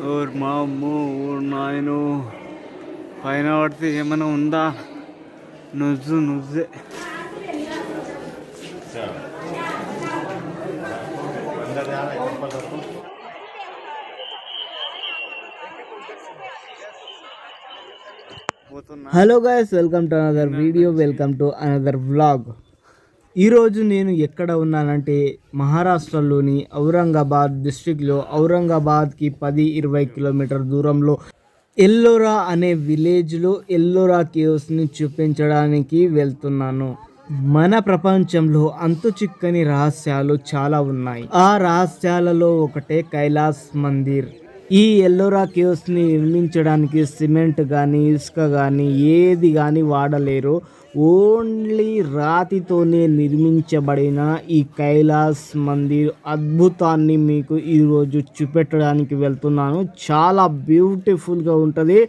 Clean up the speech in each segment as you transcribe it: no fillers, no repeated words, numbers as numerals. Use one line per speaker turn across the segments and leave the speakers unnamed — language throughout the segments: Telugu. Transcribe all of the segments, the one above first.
ఓర్ మా అమ్మో ఓర్ నాయను పైన పడితే ఏమైనా ఉందా? నువ్వే
hello guys, welcome to another video, welcome to another vlog. ఈరోజు నేను ఎక్కడ ఉన్నానంటే మహారాష్ట్రలోని ఔరంగాబాద్ డిస్ట్రిక్ట్లో ఔరంగాబాద్కి 10-20 కిలోమీటర్ దూరంలో ఎల్లోరా అనే విలేజ్లో ఎల్లోరా కేవ్స్ని చూపించడానికి వెళ్తున్నాను. మన ప్రపంచంలో అంతు చిక్కని రహస్యాలు చాలా ఉన్నాయి. ఆ రహస్యాలలో ఒకటే కైలాస్ మందిర్. ఈ ఎల్లోరా కేవ్స్ని నిర్మించడానికి సిమెంట్ కానీ ఇసుక కానీ ఏది కానీ వాడలేరు. ఓన్లీ రాతితోనే నిర్మించబడిన ఈ కైలాస్ మందిర్ అద్భుతాన్ని మీకు ఈరోజు చూపెట్టడానికి వెళ్తున్నాను. చాలా బ్యూటిఫుల్గా ఉంటుంది.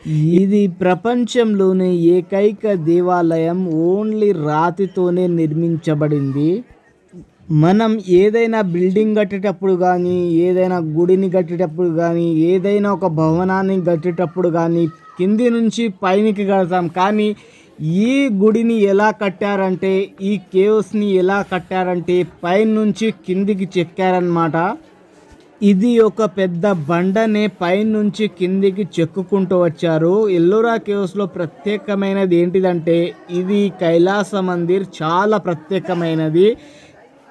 ఇది ప్రపంచంలోనే ఏకైక దేవాలయం ఓన్లీ రాతితోనే నిర్మించబడింది. మనం ఏదైనా బిల్డింగ్ కట్టేటప్పుడు కానీ, ఏదైనా గుడిని కట్టేటప్పుడు కానీ, ఏదైనా ఒక భవనాన్ని కట్టేటప్పుడు కానీ కింది నుంచి పైనికి కడతాం. కానీ ఈ గుడిని ఎలా కట్టారంటే, ఈ కేవ్స్ని ఎలా కట్టారంటే పైనుంచి కిందికి చెక్కారనమాట. ఇది ఒక పెద్ద బండనే పైనుంచి కిందికి చెక్కుకుంటూ వచ్చారు. ఎల్లోరా కేవ్స్లో ప్రత్యేకమైనది ఏంటిదంటే ఇది కైలాస మందిర్, చాలా ప్రత్యేకమైనది.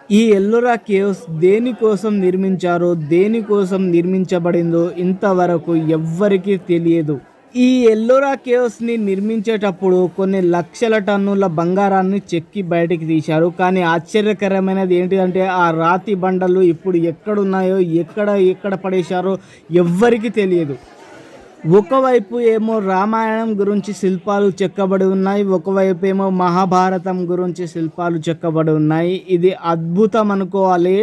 ఈ ఎల్లోరా కేవ్స్ దేనికోసం నిర్మించారో, దేనికోసం నిర్మించబడిందో ఇంతవరకు ఎవ్వరికీ తెలియదు. ఈ ఎల్లోరా కేవ్స్ని నిర్మించేటప్పుడు కొన్ని లక్షల టన్నుల బంగారాన్ని చెక్కి బయటికి తీశారు. కానీ ఆశ్చర్యకరమైనది ఏంటిదంటే ఆ రాతి బండలు ఇప్పుడు ఎక్కడున్నాయో, ఎక్కడ పడేశారో ఎవ్వరికీ తెలియదు. ఒకవైపు ఏమో రామాయణం గురించి శిల్పాలు చెక్కబడి ఉన్నాయి, ఒకవైపు ఏమో మహాభారతం గురించి శిల్పాలు చెక్కబడి ఉన్నాయి. ఇది అద్భుతం అనుకోవాలి.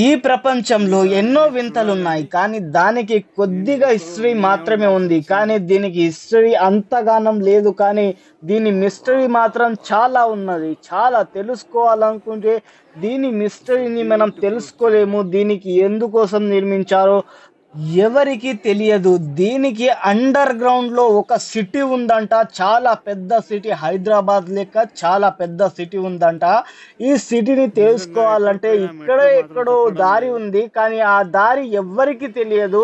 ఈ ప్రపంచంలో ఎన్నో వింతలు ఉన్నాయి, కానీ దానికి కొద్దిగా హిస్టరీ మాత్రమే ఉంది. కానీ దీనికి హిస్టరీ అంతగానం లేదు, కానీ దీని మిస్టరీ మాత్రం చాలా ఉన్నది. చాలా తెలుసుకోవాలనుకుంటే దీని మిస్టరీని మనం తెలుసుకోలేము. దీనికి ఎందుకోసం నిర్మించారో ఎవరికి తెలియదు. దీనికి అండర్ గ్రౌండ్ లో ఒక సిటీ ఉందంట, చాలా పెద్ద సిటీ. హైదరాబాద్ లెక్క చాలా పెద్ద సిటీ ఉందంట. ఈ సిటీని తెలుసుకోవాలంటే ఎక్కడో దారి ఉంది, కానీ ఆ దారి ఎవ్వరికి తెలియదు.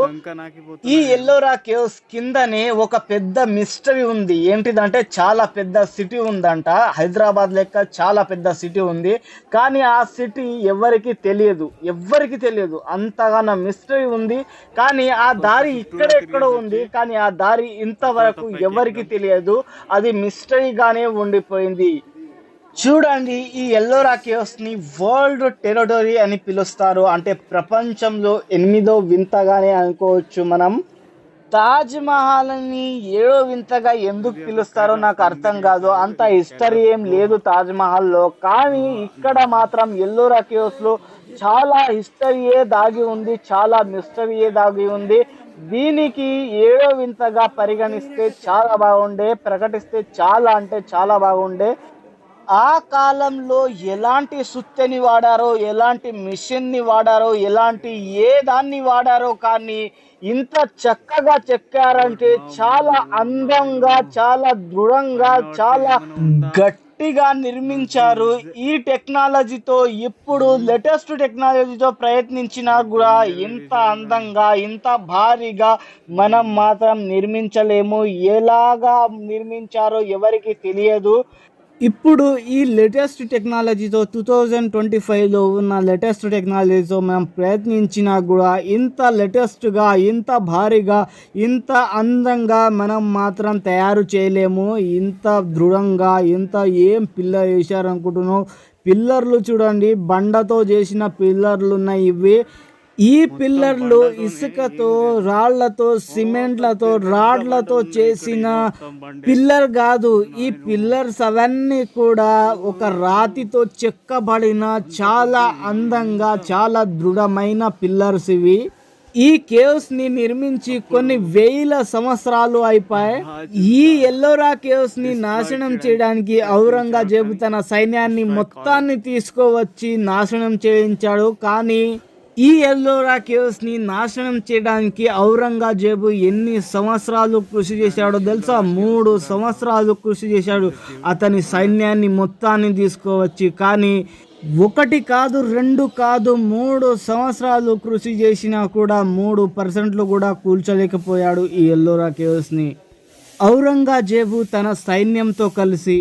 ఈ ఎల్లోరా కేవ్స్ కిందనే ఒక పెద్ద మిస్టరీ ఉంది. ఏంటిదంటే చాలా పెద్ద సిటీ ఉందంట, హైదరాబాద్ లెక్క చాలా పెద్ద సిటీ ఉంది. కానీ ఆ సిటీ ఎవరికి తెలియదు. అంతగానో మిస్టరీ ఉంది. కానీ ఆ దారి ఇక్కడెక్కడో ఉంది, కానీ ఆ దారి ఇంతవరకు ఎవరికి తెలియదు. అది మిస్టరీగానే ఉండిపోయింది. చూడండి, ఈ ఎల్లోరా కేవ్స్ ని వరల్డ్ టెరిటరీ అని పిలుస్తారు. అంటే ప్రపంచంలో 8వ వింతగానే అనుకోవచ్చు మనం. తాజ్ మహల్ని 7వ వింతగా ఎందుకు పిలుస్తారో నాకు అర్థం కాదు. అంత హిస్టరీ ఏం లేదు తాజ్ మహల్లో, కానీ ఇక్కడ మాత్రం ఎల్లోరా కేవ్స్ లో చాలా హిస్టరీయే దాగి ఉంది, చాలా మిస్టరీయే దాగి ఉంది. దీనికి 7వ వింతగా పరిగణిస్తే చాలా బాగుండే, ప్రకటిస్తే చాలా అంటే చాలా బాగుండే. ఆ కాలంలో ఎలాంటి సుత్తెని వాడారో, ఎలాంటి మిషన్ని వాడారో, ఎలాంటి ఏ దాన్ని వాడారో, కానీ ఇంత చక్కగా చెక్కారంటే చాలా అందంగా, చాలా దృఢంగా, చాలా గట్టిగా నిర్మించారు. ఈ టెక్నాలజీతో ఇప్పుడు లేటెస్ట్ టెక్నాలజీతో ప్రయత్నించినా కూడా ఇంత అందంగా, ఇంత భారీగా మనం మాత్రం నిర్మించలేము. ఎలాగా నిర్మించారో ఎవరికి తెలియదు. ఇప్పుడు ఈ లేటెస్ట్ టెక్నాలజీతో 2025లో ఉన్న లేటెస్ట్ టెక్నాలజీతో మనం ప్రయత్నించినా కూడా ఇంత లేటెస్ట్గా, ఇంత భారీగా, ఇంత అందంగా మనం మాత్రం తయారు చేయలేము. ఇంత దృఢంగా, ఇంత ఏం పిల్లర్ వేశారనుకుంటున్నావు? పిల్లర్లు చూడండి, బండతో చేసిన పిల్లర్లు ఉన్నాయి. ఇవి ఈ పిల్లర్లు ఇసుకతో, రాళ్లతో, సిమెంట్లతో, రాడ్లతో చేసిన పిల్లర్ కాదు. ఈ పిల్లర్స్ అవన్నీ కూడా ఒక రాతితో చెక్కబడిన చాలా అందంగా, చాలా దృఢమైన పిల్లర్స్ ఇవి. ఈ కేవ్స్ ని నిర్మించి కొన్ని వేల సంవత్సరాలు అయిపోయాయి. ఈ ఎల్లోరా కేవ్స్ ని నాశనం చేయడానికి ఔరంగజేబు తన సైన్యాన్ని మొత్తాన్ని తీసుకువచ్చి నాశనం చేయించాడు. కానీ ఈ ఎల్లోరా కేవ్స్ని నాశనం చేయడానికి ఔరంగజేబు ఎన్ని సంవత్సరాలు కృషి చేశాడో తెలుసా? 3 సంవత్సరాలు కృషి చేశాడు అతని సైన్యాన్ని మొత్తాన్ని తీసుకువచ్చి. కానీ 1 కాదు 2 కాదు 3 సంవత్సరాలు కృషి చేసినా కూడా 3% కూడా కూల్చలేకపోయాడు ఈ ఎల్లోరా కేవ్స్ని. ఔరంగజేబు తన సైన్యంతో కలిసి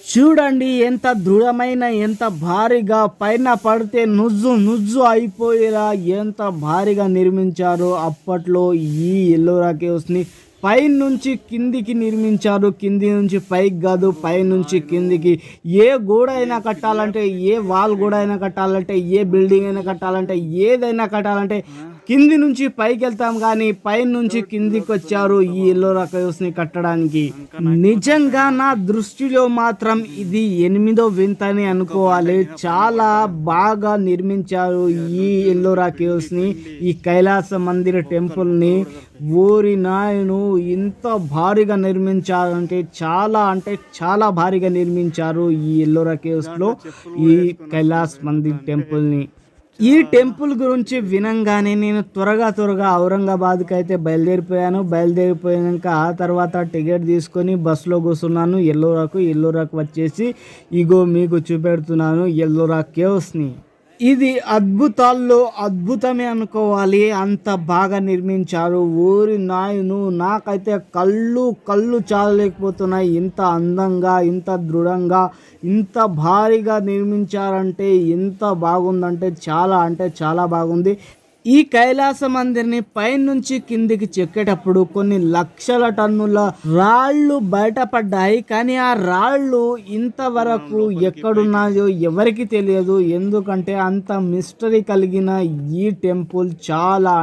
చూడండి ఎంత దృఢమైన, ఎంత భారీగా, పైన పడితే నుజ్జు అయిపోయేలా ఎంత భారీగా నిర్మించారో అప్పట్లో ఈ ఎల్లోరా కేవ్స్ని. పై నుంచి కిందికి నిర్మించారు, కింది నుంచి పైకి కాదు, పై నుంచి కిందికి. ఏ గోడ అయినా కట్టాలంటే, ఏ వాల్ గోడ అయినా కట్టాలంటే, ఏ బిల్డింగ్ అయినా కట్టాలంటే, ఏదైనా కట్టాలంటే కింది నుంచి పైకి వెళ్తాం, కానీ పై నుంచి కిందికి వచ్చారు ఈ ఎల్లోరా కేవ్స్ని కట్టడానికి. నిజంగా నా దృష్టిలో మాత్రం ఇది 8వ వింత అని అనుకోవాలి. చాలా బాగా నిర్మించారు ఈ ఎల్లోరా కేవ్స్ని, ఈ కైలాస మందిర టెంపుల్ని. ఓరి నాయను, ఇంత భారీగా నిర్మించారంటే అంటే చాలా భారీగా నిర్మించారు ఈ ఎల్లోరా కేవ్స్లో ఈ కైలాస్ మందిర్ టెంపుల్ని. ఈ టెంపుల్ గురించి వినంగానే నేను త్వరగా ఔరంగాబాద్కి అయితే బయలుదేరిపోయాక ఆ తర్వాత టికెట్ తీసుకొని బస్సులో కూర్చున్నాను. ఎల్లోరాకు వచ్చేసి ఇగో మీకు చూపెడుతున్నాను ఎల్లోరా కేవ్స్ని. ఇది అద్భుతాల్లో అద్భుతమే అనుకోవాలి, అంత బాగా నిర్మించారు. ఊరి నాయను, నాకైతే కళ్ళు చాలలేకపోతున్నాయి. ఇంత అందంగా, ఇంత దృఢంగా, ఇంత భారీగా నిర్మించారంటే ఎంత బాగుందంటే చాలా బాగుంది. ఈ కైలాస మందిర్ని పైనుంచి కిందికి చెక్కేటప్పుడు కొన్ని లక్షల టన్నుల రాళ్ళు బయటపడ్డాయి. కానీ ఆ రాళ్ళు ఇంతవరకు ఎక్కడున్నాయో ఎవరికి తెలియదు. ఎందుకంటే అంత మిస్టరీ కలిగిన ఈ టెంపుల్ చాలా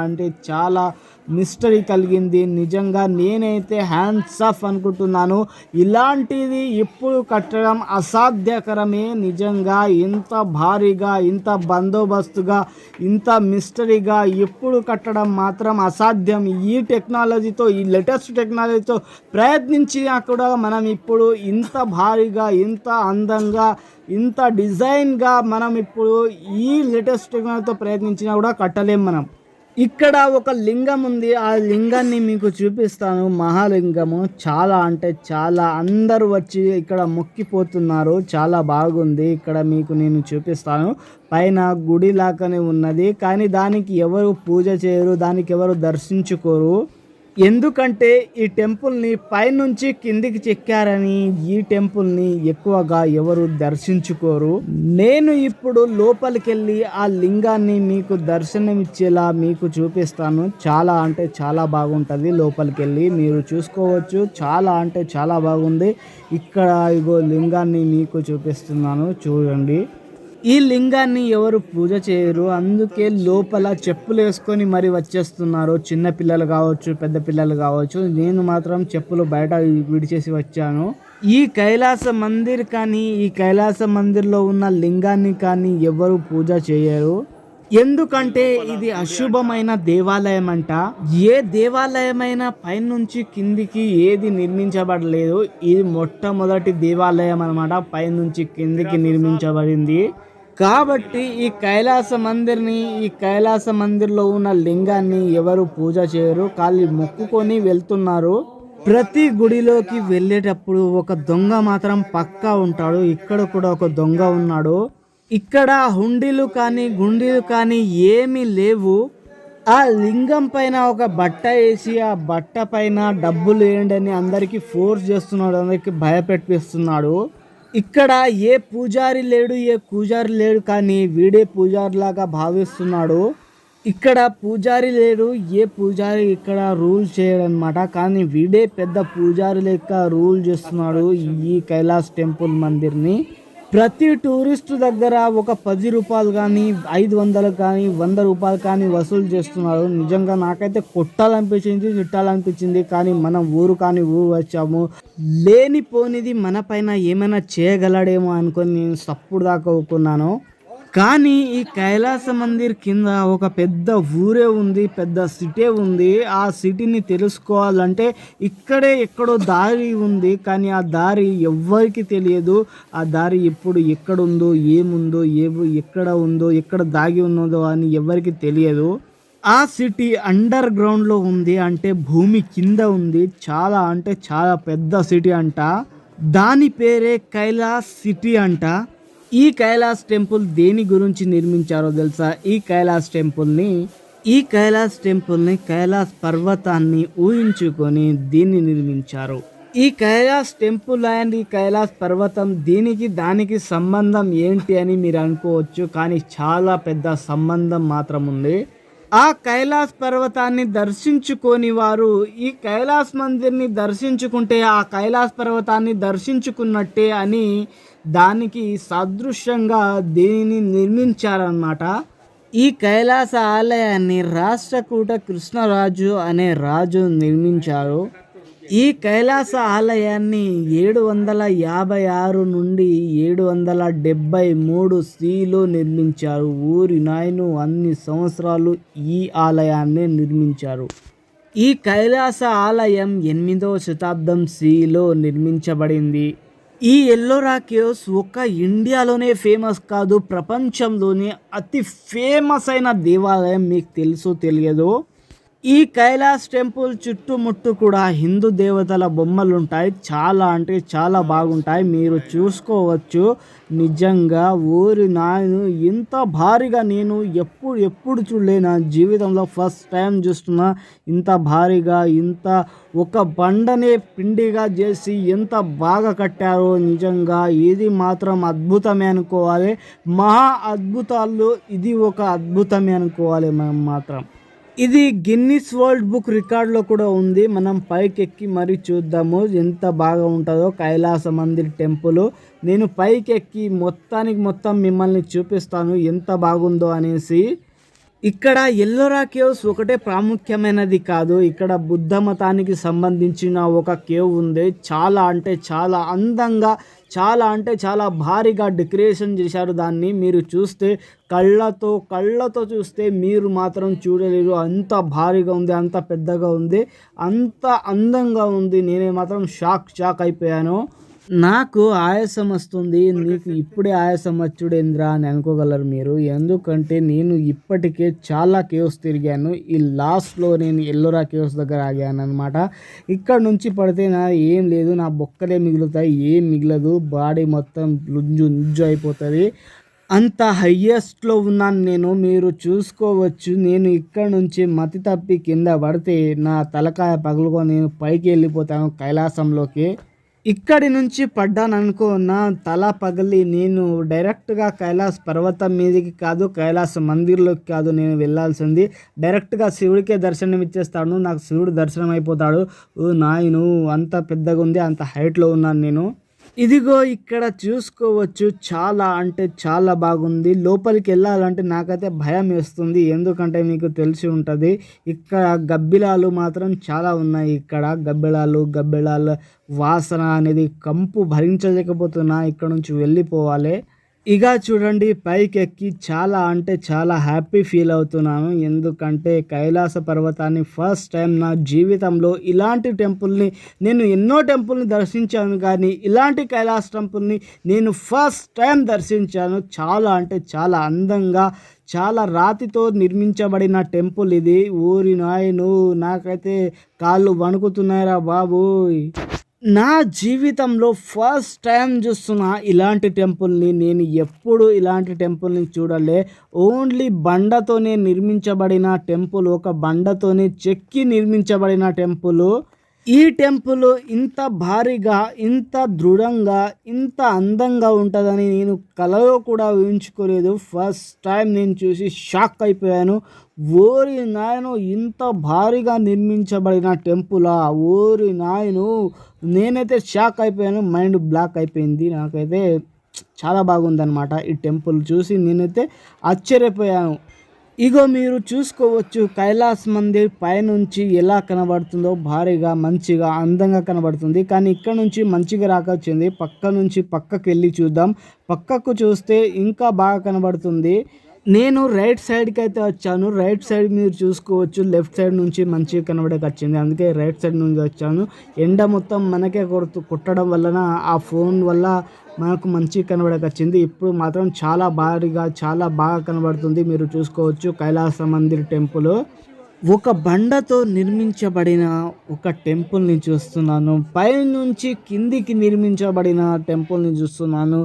మిస్టరీ కలిగింది. నిజంగా నేనైతే హ్యాండ్స్ ఆఫ్ అనుకుంటున్నాను. ఇలాంటిది ఇప్పుడు కట్టడం అసాధ్యకరమే. నిజంగా ఇంత భారీగా, ఇంత బందోబస్తుగా, ఇంత మిస్టరీగా ఇప్పుడు కట్టడం మాత్రం అసాధ్యం. ఈ టెక్నాలజీతో, ఈ లేటెస్ట్ టెక్నాలజీతో ప్రయత్నించినా కూడా మనం ఇప్పుడు ఇంత భారీగా, ఇంత అందంగా, ఇంత డిజైన్గా మనం ఇప్పుడు ఈ లేటెస్ట్ టెక్నాలజీతో ప్రయత్నించినా కూడా కట్టలేం మనం. ఇక్కడ ఒక లింగం ఉంది, ఆ లింగాన్ని మీకు చూపిస్తాను. మహాలింగము చాలా అందరూ వచ్చి ఇక్కడ మొక్కిపోతున్నారు. చాలా బాగుంది. ఇక్కడ మీకు నేను చూపిస్తాను. పైన గుడి లాగానే ఉన్నది, కానీ దానికి ఎవరు పూజ చేయరు, దానికి ఎవరు దర్శించుకోరు. ఎందుకంటే ఈ టెంపుల్ని పైనుంచి కిందికి చెక్కారని ఈ టెంపుల్ని ఎక్కువగా ఎవరు దర్శించుకోరు. నేను ఇప్పుడు లోపలికి వెళ్ళి ఆ లింగాన్ని మీకు దర్శనమిచ్చేలా మీకు చూపిస్తాను. చాలా బాగుంటుంది. లోపలికి వెళ్ళి మీరు చూసుకోవచ్చు. చాలా బాగుంది. ఇక్కడ ఇగో లింగాన్ని మీకు చూపిస్తున్నాను, చూడండి. ఈ లింగాన్ని ఎవరు పూజ చేయరు, అందుకే లోపల చెప్పులు వేసుకొని మరి వచ్చేస్తున్నారు. చిన్న పిల్లలు కావచ్చు, పెద్ద పిల్లలు కావచ్చు. నేను మాత్రం చెప్పులు బయట విడిచేసి వచ్చాను. ఈ కైలాస మందిర్ కానీ, ఈ కైలాస మందిర్లో ఉన్న లింగాన్ని కానీ ఎవరు పూజ చేయరు. ఎందుకంటే ఇది అశుభమైన దేవాలయం అంట. ఏ దేవాలయమైనా పైనుంచి కిందికి ఏది నిర్మించబడలేదు. ఇది మొట్టమొదటి దేవాలయం అన్నమాట, పైనుంచి కిందికి నిర్మించబడింది. కాబట్టి ఈ కైలాస మందిర్లో ఉన్న లింగాన్ని ఎవరు పూజ చేయరు, ఖాళీ మొక్కుకొని వెళ్తున్నారు. ప్రతి గుడిలోకి వెళ్ళేటప్పుడు ఒక దొంగ మాత్రం పక్కా ఉంటాడు. ఇక్కడ కూడా ఒక దొంగ ఉన్నాడు. ఇక్కడ హుండీలు కానీ గుండీలు కానీ ఏమీ లేవు. ఆ లింగం పైన ఒక బట్ట వేసి ఆ బట్ట పైన డబ్బులు వేయండి అని అందరికీ ఫోర్స్ చేస్తున్నాడు, అందరికి భయపెట్టిస్తున్నాడు. ఇక్కడ ఏ పూజారి లేడు, కానీ వీడే పూజారిలాగా భావిస్తున్నాడు. ఇక్కడ పూజారి లేడు, ఏ పూజారి ఇక్కడ రూల్ చేయడు అనమాట, కానీ వీడే పెద్ద పూజారి లెక్క రూల్ చేస్తున్నాడు ఈ కైలాస్ టెంపుల్ మందిర్ని. ప్రతి టూరిస్టు దగ్గర ఒక 10 రూపాయలు కానీ, 500 కానీ, 100 రూపాయలు కానీ వసూలు చేస్తున్నారు. నిజంగా నాకైతే కొట్టాలనిపించింది, తిట్టాలనిపించింది. కానీ మనం ఊరు వచ్చాము, లేనిపోనిది మన పైన ఏమైనా చేయగలడేమో అనుకొని నేను సప్పుడు దాకా ఊరుకున్నాను. కానీ ఈ కైలాస మందిర్ కింద ఒక పెద్ద ఊరే ఉంది, పెద్ద సిటీ ఉంది. ఆ సిటీని తెలుసుకోవాలంటే ఇక్కడే ఎక్కడో దారి ఉంది, కానీ ఆ దారి ఎవ్వరికి తెలియదు. ఆ దారి ఎప్పుడు ఎక్కడుందో, ఏముందో, ఎక్కడ ఉందో, ఎక్కడ దాగి ఉన్నదో అని ఎవరికి తెలియదు. ఆ సిటీ అండర్ గ్రౌండ్లో ఉంది, అంటే భూమి కింద ఉంది. చాలా అంటే చాలా పెద్ద సిటీ అంట. దాని పేరే కైలాస్ సిటీ అంట. ఈ కైలాస్ టెంపుల్ దేని గురించి నిర్మించారో తెలుసా? ఈ కైలాస్ టెంపుల్ని కైలాస్ పర్వతాన్ని ఊహించుకొని దీన్ని నిర్మించారు. ఈ కైలాస్ టెంపుల్ అండ్ ఈ కైలాస్ పర్వతం దానికి సంబంధం ఏంటి అని మీరు అనుకోవచ్చు, కానీ చాలా పెద్ద సంబంధం మాత్రం ఉంది. ఆ కైలాస్ పర్వతాన్ని దర్శించుకొని వారు ఈ కైలాస్ మందిర్ని దర్శించుకుంటే ఆ కైలాస్ పర్వతాన్ని దర్శించుకున్నట్టే అని దానికి సదృశ్యంగా దీనిని నిర్మించారన్నమాట. ఈ కైలాస ఆలయాన్ని రాష్ట్రకూట కృష్ణరాజు అనే రాజు నిర్మించారు. ఈ కైలాస ఆలయాన్ని 756 నుండి 773 CEలో నిర్మించారు. ఊరి నాయను అన్ని సంవత్సరాలు ఈ ఆలయాన్ని నిర్మించారు. ఈ కైలాస ఆలయం 8వ శతాబ్దం CEలో నిర్మించబడింది. ఈ ఎల్లోరా కేవ్స్ ఒక్క ఇండియాలోనే ఫేమస్ కాదు, ప్రపంచంలోనే అతి ఫేమస్ అయిన దేవాలయం. మీకు తెలుసో తెలియదో, ఈ కైలాస్ టెంపుల్ చుట్టుముట్టు కూడా హిందూ దేవతల బొమ్మలు ఉంటాయి. చాలా అంటే చాలా బాగుంటాయి, మీరు చూసుకోవచ్చు. నిజంగా ఊరి నాయను ఇంత భారీగా నేను ఎప్పుడు చూడలే. నా జీవితంలో ఫస్ట్ టైం చూస్తున్నా ఇంత భారీగా, ఇంత ఒక బండనే పిండిగా చేసి ఎంత బాగా కట్టారో. నిజంగా ఇది మాత్రం అద్భుతమే అనుకోవాలి. మహా అద్భుతాల్లో ఇది ఒక అద్భుతమే అనుకోవాలి మనం మాత్రం. ఇది గిన్నిస్ వరల్డ్ బుక్ రికార్డులో కూడా ఉంది. మనం పైకి ఎక్కి మరీ చూద్దాము ఎంత బాగా ఉంటుందో కైలాస మందిర్ టెంపుల్. నేను పైకి ఎక్కి మొత్తం మిమ్మల్ని చూపిస్తాను ఎంత బాగుందో అనేసి. ఇక్కడ ఎల్లోరా కేవ్స్ ఒకటే ప్రాముఖ్యమైనది కాదు, ఇక్కడ బుద్ధ మతానికి సంబంధించిన ఒక కేవ్ ఉంది. చాలా అంటే చాలా అందంగా, చాలా అంటే చాలా భారీగా డెకరేషన్ చేశారు దాన్ని. మీరు చూస్తే కళ్ళతో చూస్తే మీరు మాత్రం చూడలేరు, అంత భారీగా ఉంది, అంత పెద్దగా ఉంది, అంత అందంగా ఉంది. నేనే మాత్రం షాక్ అయిపోయాను. నాకు ఆయాసం వస్తుంది, నీకు ఇప్పుడే ఆయాసం వచ్చుడేంద్రా అని అనుకోగలరు మీరు. ఎందుకంటే నేను ఇప్పటికే చాలా కేవ్స్ తిరిగాను. ఈ లాస్ట్లో నేను ఎల్లోరా కేవ్స్ దగ్గర ఆగాను అనమాట. ఇక్కడ నుంచి పడితే నా ఏం లేదు, నా బొక్కలే మిగులుతాయి, ఏం మిగలదు, బాడీ మొత్తం నుజ్జు అయిపోతుంది. అంత హయ్యెస్ట్లో ఉన్నాను నేను, మీరు చూసుకోవచ్చు. నేను ఇక్కడ నుంచి మతి తప్పి కింద పడితే నా తలకాయ పగులుకొని నేను పైకి వెళ్ళిపోతాను కైలాసంలోకి. ఇక్కడి నుంచి పడ్డాను అనుకో, నా తల పగిలి నేను డైరెక్ట్గా కైలాస్ పర్వతం మీదకి కాదు, కైలాస మందిర్లోకి కాదు నేను వెళ్ళాల్సింది. డైరెక్ట్గా శివుడికే దర్శనం ఇచ్చేస్తాను, నాకు శివుడు దర్శనం అయిపోతాడు. నాయను అంత పెద్దగా ఉంది, అంత హైట్లో ఉన్నాను నేను. ఇదిగో ఇక్కడ చూసుకోవచ్చు, చాలా అంటే చాలా బాగుంది. లోపలికి వెళ్ళాలంటే నాకైతే భయం వేస్తుంది, ఎందుకంటే మీకు తెలిసి ఉంటుంది ఇక్కడ గబ్బిలాలు మాత్రం చాలా ఉన్నాయి. ఇక్కడ గబ్బిలాల వాసన అనేది కంపు భరించలేకపోతున్నా, ఇక్కడ నుంచి వెళ్ళిపోవాలి. ఇక చూడండి పైకి ఎక్కి చాలా అంటే చాలా హ్యాపీ ఫీల్ అవుతున్నాను, ఎందుకంటే కైలాస పర్వతాన్ని ఫస్ట్ టైం నా జీవితంలో ఇలాంటి టెంపుల్ని, నేను ఎన్నో టెంపుల్ని దర్శించాను కానీ ఇలాంటి కైలాస టెంపుల్ని నేను ఫస్ట్ టైం దర్శించాను. చాలా అంటే చాలా అందంగా, చాలా రాతితో నిర్మించబడిన టెంపుల్ ఇది. ఊరి నాయను నాకైతే కాళ్ళు వణుకుతున్నాయిరా బాబు. నా జీవితంలో ఫస్ట్ టైం చూస్తున్నా ఇలాంటి టెంపుల్ని. నేను ఎప్పుడు ఇలాంటి టెంపుల్ని చూడలే. ఓన్లీ బండతోనే నిర్మించబడిన టెంపుల్, ఒక బండతోనే చెక్కి నిర్మించబడిన టెంపుల్. ఈ టెంపుల్ ఇంత భారీగా, ఇంత దృఢంగా, ఇంత అందంగా ఉంటుందని నేను కలలో కూడా ఊహించుకోలేదు. ఫస్ట్ టైం నేను చూసి షాక్ అయిపోయాను. ఓరి నాయను, ఇంత భారీగా నిర్మించబడిన టెంపులా? ఓరి నాయను, నేనైతే షాక్ అయిపోయాను, మైండ్ బ్లాక్ అయిపోయింది. నాకైతే చాలా బాగుందన్నమాట ఈ టెంపుల్ చూసి, నేనైతే ఆశ్చర్యపోయాను. ఇగో మీరు చూసుకోవచ్చు కైలాస్ మందిర్ పైనుంచి ఎలా కనబడుతుందో, భారీగా మంచిగా అందంగా కనబడుతుంది. కానీ ఇక్కడ నుంచి మంచిగా రాకొచ్చింది, పక్క నుంచి పక్కకి వెళ్ళి చూద్దాం. పక్కకు చూస్తే ఇంకా బాగా కనబడుతుంది. నేను రైట్ సైడ్కి అయితే వచ్చాను. రైట్ సైడ్ మీరు చూసుకోవచ్చు, లెఫ్ట్ సైడ్ నుంచి మంచిగా కనబడక వచ్చింది, అందుకే రైట్ సైడ్ నుంచి వచ్చాను. ఎండ మొత్తం మనకే కొట్టడం వలన ఆ ఫోన్ వల్ల మనకు మంచిగా కనబడక వచ్చింది. ఇప్పుడు మాత్రం చాలా భారీగా చాలా బాగా కనబడుతుంది. మీరు చూసుకోవచ్చు కైలాస మందిర్ టెంపుల్. ఒక బండతో నిర్మించబడిన ఒక టెంపుల్ని చూస్తున్నాను. పైనుంచి కిందికి నిర్మించబడిన టెంపుల్ని చూస్తున్నాను.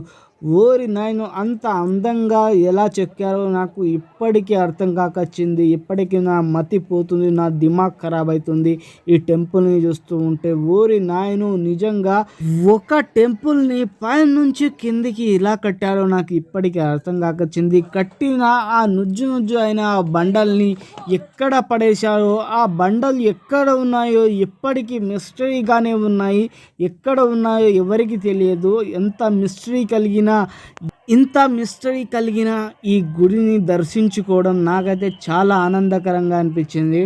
ఓరి నాయను, అంత అందంగా ఎలా చెక్కారో నాకు ఇప్పటికీ అర్థం కాకొచ్చింది. ఇప్పటికీ నా మతి పోతుంది, నా దిమాగ్ ఖరాబ్ అవుతుంది ఈ టెంపుల్ని చూస్తూ ఉంటే. ఓరి నాయను, నిజంగా ఒక టెంపుల్ని పైనుంచి కిందికి ఇలా కట్టారో నాకు ఇప్పటికీ అర్థం కాకొచ్చింది. కట్టిన ఆ నుజ్జు అయిన ఆ బండల్ని ఎక్కడ పడేశారో, ఆ బండలు ఎక్కడ ఉన్నాయో ఇప్పటికీ మిస్టరీగానే ఉన్నాయి. ఎక్కడ ఉన్నాయో ఎవరికి తెలియదు. ఇంత మిస్టరీ కలిగిన ఈ గుడిని దర్శించుకోవడం నాకైతే చాలా ఆనందకరంగా అనిపించింది.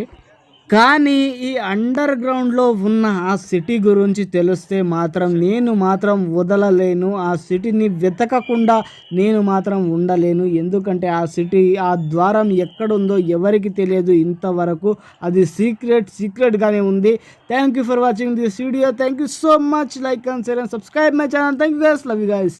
కానీ ఈ అండర్ గ్రౌండ్లో ఉన్న ఆ సిటీ గురించి తెలిస్తే మాత్రం నేను మాత్రం వదలలేను. ఆ సిటీని వెతకకుండా నేను మాత్రం ఉండలేను. ఎందుకంటే ఆ సిటీ, ఆ ద్వారం ఎక్కడుందో ఎవరికి తెలియదు ఇంతవరకు. అది సీక్రెట్గానే ఉంది. Thank you for watching this video. Thank you so much. Like and share and subscribe my channel. Thank you guys. Love you guys.